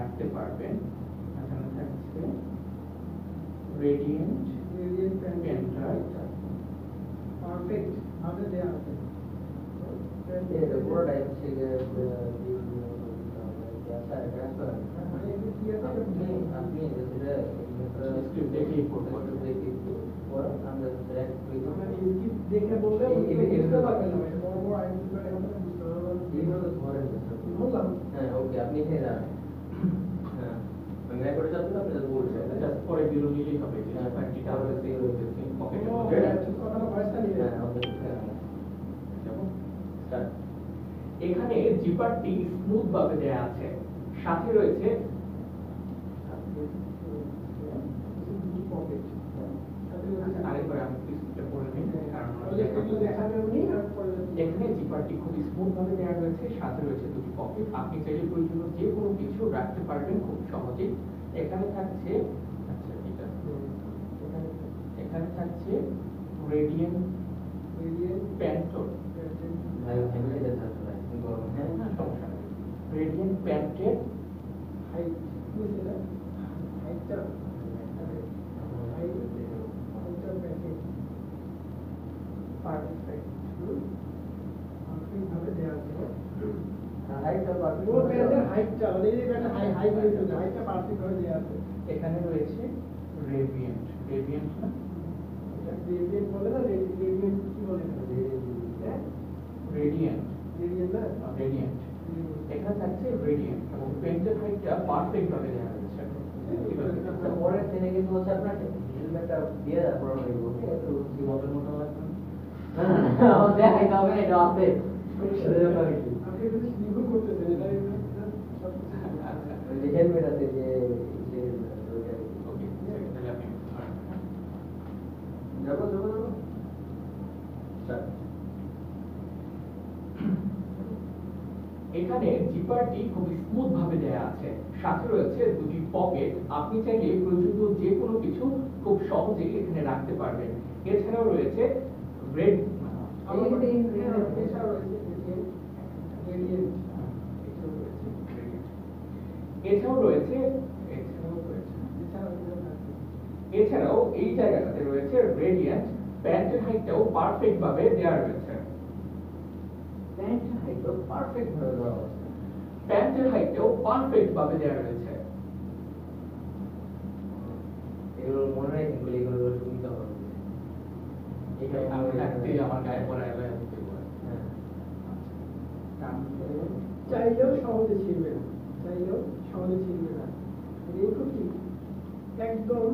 রাখতে পারবেন। এখানে থাকছে রেডিয়েন্ট পেন্টার পারফেক্ট ভাবে দেয়া আছে এটা পুরোটাই হচ্ছে যে আপনি যেটা দেখেই পড়তে দেখে বললে বুঝতে পারবেন না বড় বড় আইন বললাম হ্যাঁ ওকে আপনি এখানে যান হ্যাঁ আমি করে যাচ্ছি আপনি যা বলছেন জাস্ট পরে জিরো নিলেই হবে যে হ্যাঁ, প্যান্টিটা হচ্ছে জিরো হচ্ছে পকেটে কথাটা ভয়েসটা নিবে স্টার্ট এখানে জিপারটি স্মুথ ভাবে দেয়া আছে, সাথে রয়েছে আরেকবার আমি পিসটা পড়ে নিই কারণ এখানে জিপারটি খুব স্মুথ ভাবে দেয়া রয়েছে, সাথে রয়েছে দুটি পকেট। আপনি চাইলে প্রয়োজনীয় যে কোনো কিছু রাখতে পারবেন খুব সহজেই। এখানে থাকছে আচ্ছা এটা এখানে থাকছে রেডিয়েন্ট প্যান্টর ভাই ফ্যামিলিতে থাকতে হয় গরম হ্যাঁ সমস্যা নেই। রেডিয়েন্ট প্যান্টের হাইট বুঝলে হাইটটা পারফেক্ট ভাবে দেয়া আছে হাইটটা পুরো প্যান্টের হাইটটা মানে এই একটা হাইট হয়েছে হাইটটা পারফেক্ট ভাবে দেয়া আছে এখানে রয়েছে রেডিয়েন্ট না এটা রেডিয়েন্ট বলে না রেডিয়েন্ট কি বলে হ্যাঁ রেডিয়েন্ট রেডিয়েন্ট না রেডিয়েন্ট এখানে থাকছে রেডিয়েন্ট এবং পেন্টের হাইটটা পারফেক্ট ভাবে দেওয়া হয়েছে। পরের দিনে কিন্তু হচ্ছে আপনাকে হেলমেটটা দিয়ে দেওয়া পুরো হয়ে গেছে একটু জীবনের মতো লাগবে হ্যাঁ দেখাই যাবে এটা আছে আপনি যদি নির্ভর করতেছেন এটা হেলমেট আছে যে ওকে তাহলে আপনি যাবো স্টার্ট এখানে জিপারটি খুব স্মুথ ভাবে দেয়া আছে, সাথে রয়েছে দুটি পকেট। আপনি চাইলে প্রয়োজনীয় যে কোনো কিছু খুব সহজেই এখানে রাখতে পারবেন। এছাড়াও রয়েছে রেড এছাড়াও রয়েছে এছাড়াও এই জায়গাটাতে রয়েছে রেডিয়েন্ট প্যান্টের হাইটটাও পারফেক্ট ভাবে দেয়া রয়েছে। প্যান্টের হাইটটা পারফেক্ট ভাবে দেওয়া আছে প্যান্টের হাইটটাও পারফেক্ট ভাবে দেয়া রয়েছে। এগুলো মনে রাখেন বলে এগুলো শুনতে হবে এটাই আমি থাকতে আমার গায়ে পড়া এলো হ্যাঁ চাইলেও সহজে ছিড়বে না একদম